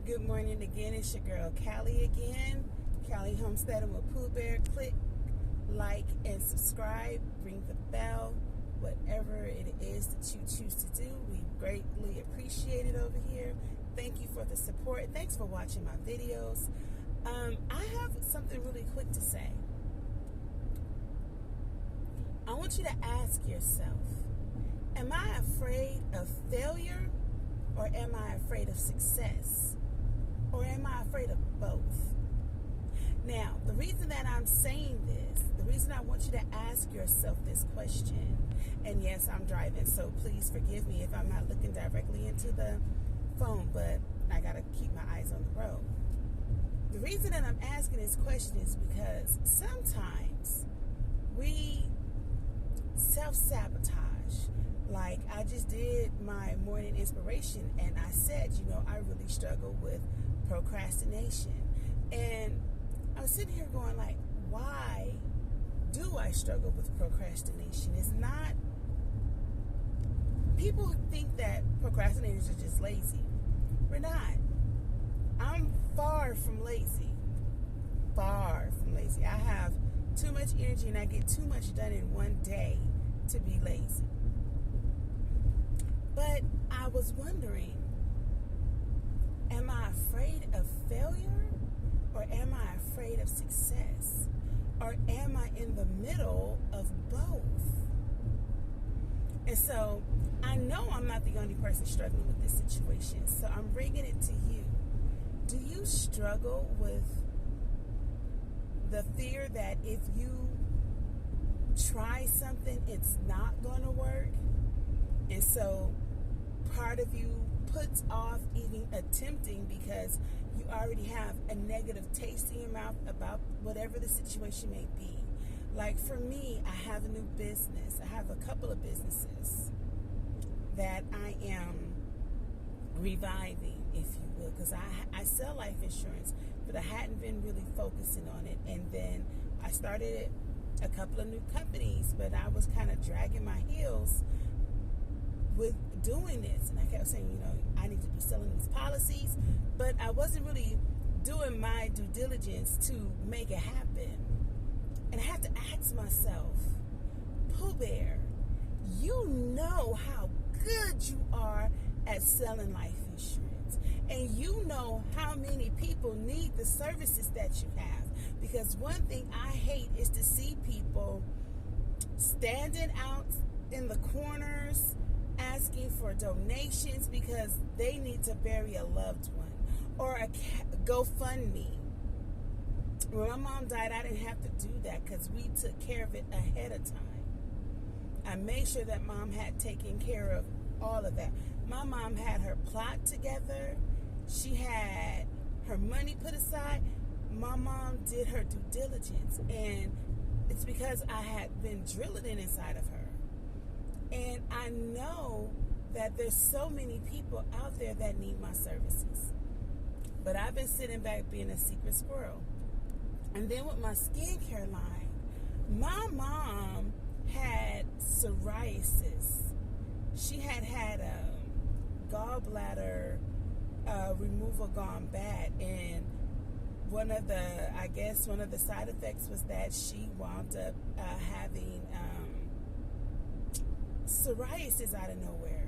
Good morning again. It's your girl Callie again. Callie Homesteading with Pooh Bear. Click, like, and subscribe. Ring the bell. Whatever it is that you choose to do, we greatly appreciate it over here. Thank you for the support. Thanks for watching my videos. I have something really quick to say. I want you to ask yourself, am I afraid of failure or am I afraid of success? Or am I afraid of both? Now, the reason that I'm saying this, the reason I want you to ask yourself this question, and yes, I'm driving, so please forgive me if I'm not looking directly into the phone, but I gotta keep my eyes on the road. The reason that I'm asking this question is because sometimes we self-sabotage. Like, I just did my morning inspiration and I said, I really struggle with procrastination. And I was sitting here going like, why do I struggle with procrastination? It's not, people think that procrastinators are just lazy. We're not. I'm far from lazy. Far from lazy. I have too much energy and I get too much done in one day to be lazy. But I was wondering, am I afraid of failure or am I afraid of success? Or am I in the middle of both? And so I know I'm not the only person struggling with this situation, so I'm bringing it to you. Do you struggle with the fear that if you try something, it's not going to work? And so part of you puts off even attempting because you already have a negative taste in your mouth about whatever the situation may be. Like for me, I have a new business. I have a couple of businesses that I am reviving, if you will, because I sell life insurance, but I hadn't been really focusing on it. And then I started a couple of new companies, but I was kind of dragging my heels with doing this, and I kept saying, I need to be selling these policies, but I wasn't really doing my due diligence to make it happen. And I had to ask myself, Pooh Bear, you know how good you are at selling life insurance, and you know how many people need the services that you have, because one thing I hate is to see people standing out in the corners asking for donations because they need to bury a loved one, or a GoFundMe. When my mom died, I didn't have to do that because we took care of it ahead of time. I made sure that mom had taken care of all of that. My mom had her plot together. She had her money put aside. My mom did her due diligence, and it's because I had been drilling it inside of her. And I know that there's so many people out there that need my services. But I've been sitting back being a secret squirrel. And then with my skincare line, my mom had psoriasis. She had a gallbladder removal gone bad. And one of the side effects was that she wound up having psoriasis out of nowhere,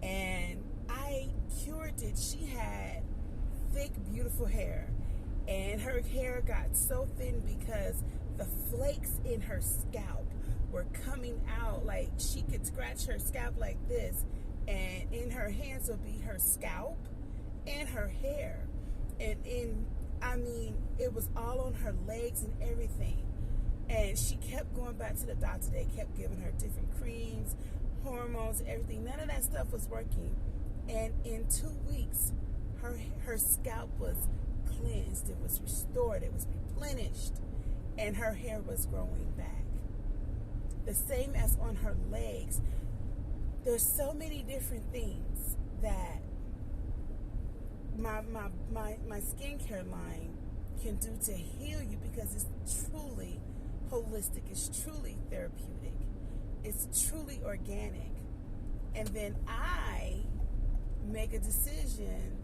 and I cured it. She had thick, beautiful hair, and her hair got so thin because the flakes in her scalp were coming out. Like, she could scratch her scalp like this, and in her hands would be her scalp and her hair, and it was all on her legs and everything. And she kept going back to the doctor. They kept giving her different creams, hormones, everything. None of that stuff was working. And in 2 weeks, her scalp was cleansed. It was restored. It was replenished. And her hair was growing back. The same as on her legs. There's so many different things that my skincare line can do to heal you, because it's truly holistic, it's truly therapeutic, it's truly organic. And then I make a decision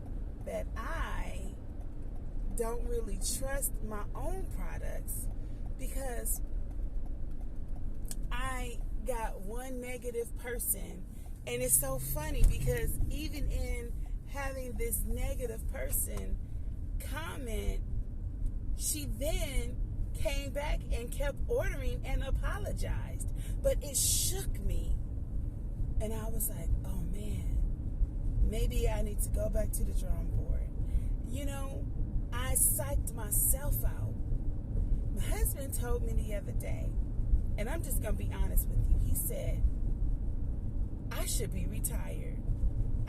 that I don't really trust my own products because I got one negative person. And it's so funny because even in having this negative person comment, she then came back and kept ordering and apologized. But it shook me. And I was like, oh man, maybe I need to go back to the drawing board. You know, I psyched myself out. My husband told me the other day, and I'm just going to be honest with you. He said, I should be retired.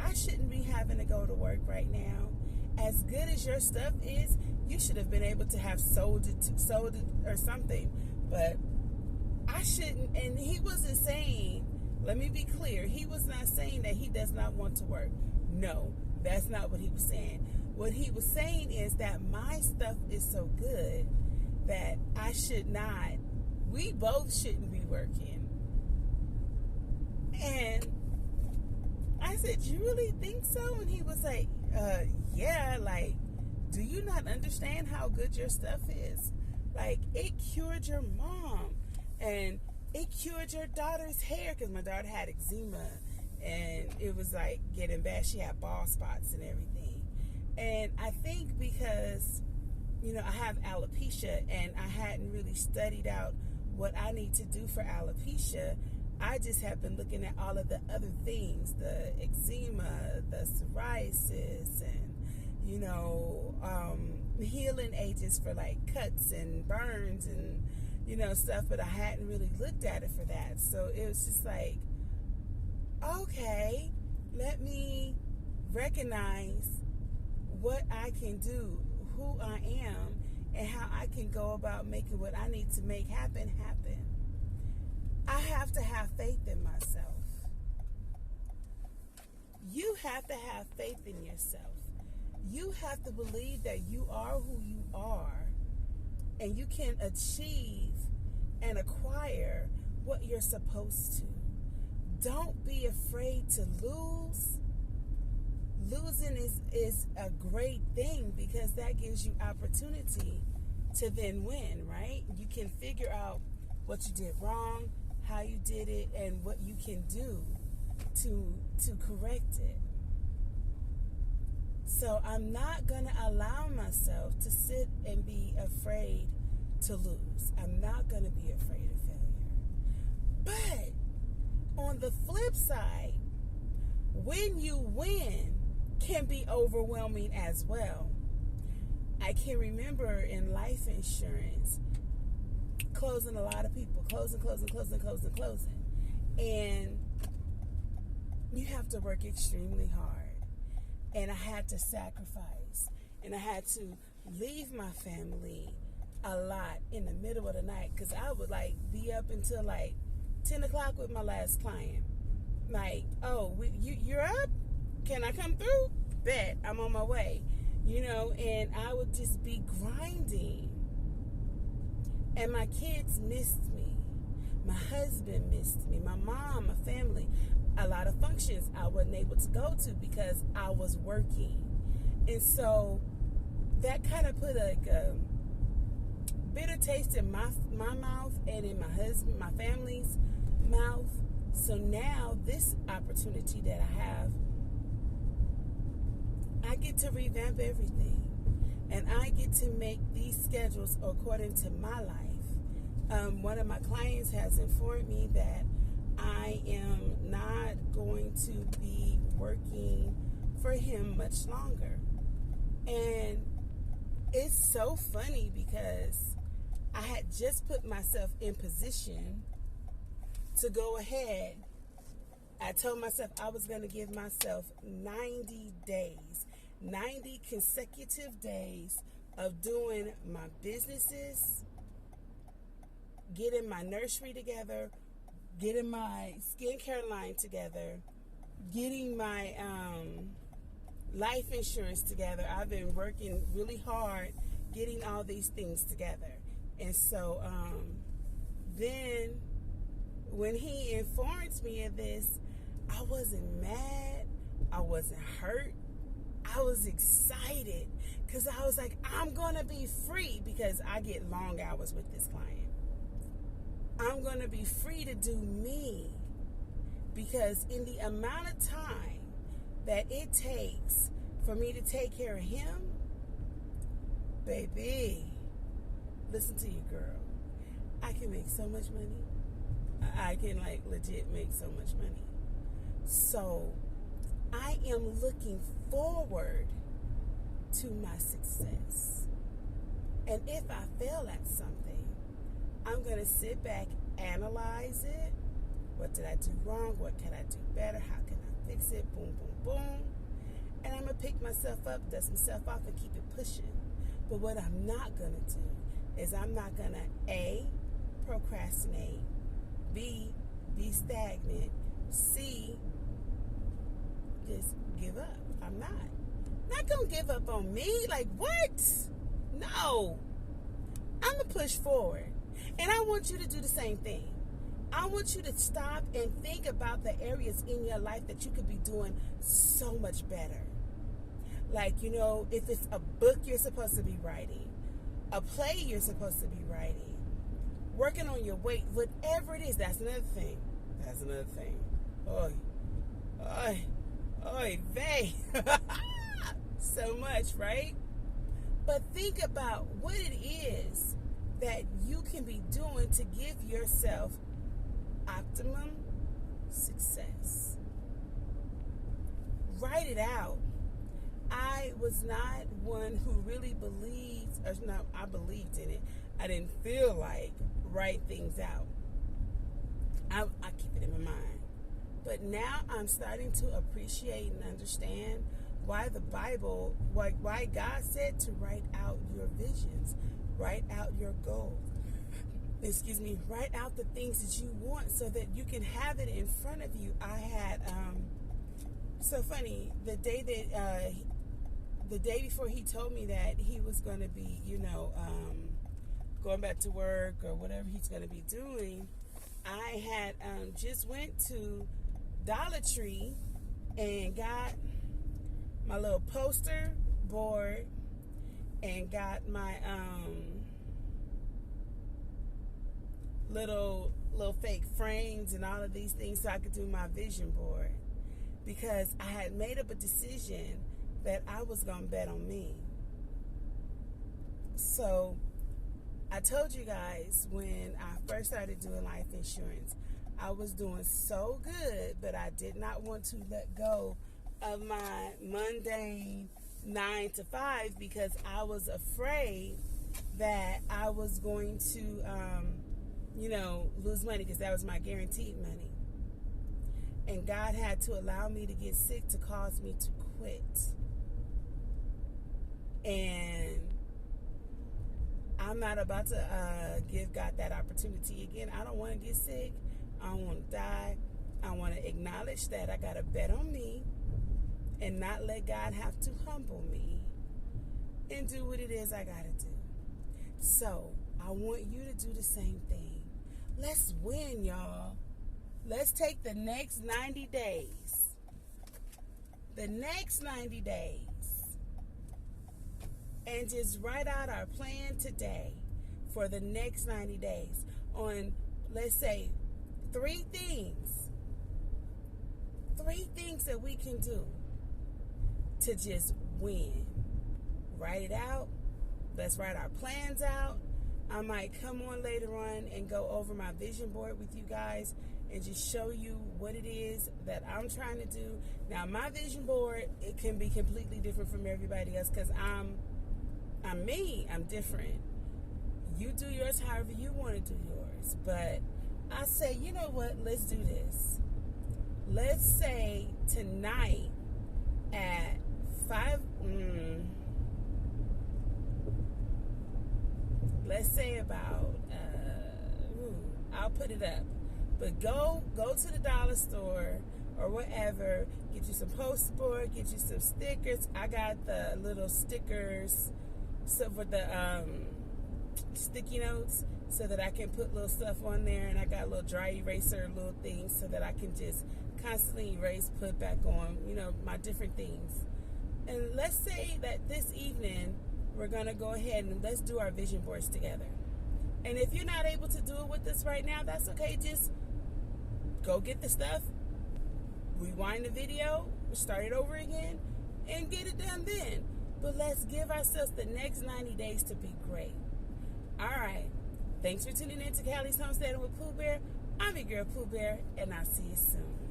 I shouldn't be having to go to work right now. As good as your stuff is, you should have been able to have sold it or something. But I shouldn't. And he wasn't saying, let me be clear, he was not saying that he does not want to work. No, that's not what he was saying. What he was saying is that my stuff is so good that I should not, we both shouldn't be working. And I said, you really think so? And he was like, yeah, like, do you not understand how good your stuff is? Like, it cured your mom, and it cured your daughter's hair, because my daughter had eczema, and it was like getting bad. She had bald spots and everything. And I think because, you know, I have alopecia, and I hadn't really studied out what I need to do for alopecia. I just have been looking at all of the other things, the eczema, the psoriasis, and, you know, healing agents for like cuts and burns and, you know, stuff, but I hadn't really looked at it for that. So it was just like, okay, let me recognize what I can do, who I am, and how I can go about making what I need to make happen. I have to have faith in myself. You have to have faith in yourself. You have to believe that you are who you are, and you can achieve and acquire what you're supposed to. Don't be afraid to lose. Losing is a great thing because that gives you opportunity to then win, right? You can figure out what you did wrong, how you did it, and what you can do to correct it. So I'm not going to allow myself to sit and be afraid to lose. I'm not going to be afraid of failure. But on the flip side, when you win can be overwhelming as well. I can remember in life insurance, closing a lot of people, closing. And you have to work extremely hard. And I had to sacrifice. And I had to leave my family a lot in the middle of the night, because I would like be up until like 10 o'clock with my last client. Like, oh, you're up? Can I come through? Bet, I'm on my way. You know, and I would just be grinding. And my kids missed me. My husband missed me. My mom, my family. A lot of functions I wasn't able to go to because I was working. And so that kind of put a bitter taste in my mouth and in my family's mouth. So now this opportunity that I have, I get to revamp everything. And I get to make these schedules according to my life. One of my clients has informed me that I am not going to be working for him much longer. And it's so funny because I had just put myself in position to go ahead. I told myself I was going to give myself 90 days, 90 consecutive days of doing my businesses, getting my nursery together, getting my skincare line together, getting my life insurance together. I've been working really hard getting all these things together. And so then when he informed me of this, I wasn't mad. I wasn't hurt. I was excited Because I was like, I'm going to be free, because I get long hours with this client. I'm going to be free to do me, because in the amount of time that it takes for me to take care of him, baby, listen to you, girl. I can make so much money. I can like legit make so much money. So I am looking forward to my success. And if I fail at something, I'm going to sit back, analyze it. What did I do wrong? What can I do better? How can I fix it? Boom, boom, boom. And I'm going to pick myself up, dust myself off, and keep it pushing. But what I'm not going to do is I'm not going to A, procrastinate, B, be stagnant, C, just give up. I'm not going to give up on me. Like, what? No. I'm going to push forward. And I want you to do the same thing. I want you to stop and think about the areas in your life that you could be doing so much better. Like, you know, if it's a book you're supposed to be writing, a play you're supposed to be writing, working on your weight, whatever it is, that's another thing. That's another thing. Oy, vey. So much, right? But think about what it is that you can be doing to give yourself optimum success. Write it out. I was not one who really believed, or no, I believed in it. I didn't feel like write things out. I keep it in my mind. But now I'm starting to appreciate and understand why the Bible, why God said to write out your visions, write out your goals. Write out the things that you want so that you can have it in front of you. I had, so funny, the day before he told me that he was going to be, going back to work or whatever he's going to be doing, I had just went to Dollar Tree and got my little poster board and got my little fake frames and all of these things so I could do my vision board, because I had made up a decision that I was going to bet on me. So I told you guys when I first started doing life insurance, I was doing so good, but I did not want to let go of my mundane 9 to 5 because I was afraid that I was going to, lose money, because that was my guaranteed money. And God had to allow me to get sick to cause me to quit. And I'm not about to give God that opportunity again. I don't want to get sick. I don't want to die. I want to acknowledge that I got to bet on me and not let God have to humble me and do what it is I got to do. So I want you to do the same thing. Let's win, y'all. Let's take the next 90 days. The next 90 days. And just write out our plan today for the next 90 days on, let's say, 3 things. 3 things that we can do to just win. Write it out. Let's write our plans out. I might come on later on and go over my vision board with you guys and just show you what it is that I'm trying to do. Now, my vision board, it can be completely different from everybody else because I'm me. I'm different. You do yours however you want to do yours. But I say, you know what? Let's do this. Let's say tonight at 5. Let's say about, I'll put it up. But go to the dollar store or whatever. Get you some poster board. Get you some stickers. I got the little stickers so for the sticky notes so that I can put little stuff on there. And I got a little dry eraser little things so that I can just constantly erase, put back on, my different things. And let's say that this evening we're going to go ahead and let's do our vision boards together. And if you're not able to do it with us right now, that's okay. Just go get the stuff, rewind the video, start it over again, and get it done then. But let's give ourselves the next 90 days to be great. All right. Thanks for tuning in to Callie's Homesteading with Pooh Bear. I'm your girl Pooh Bear, and I'll see you soon.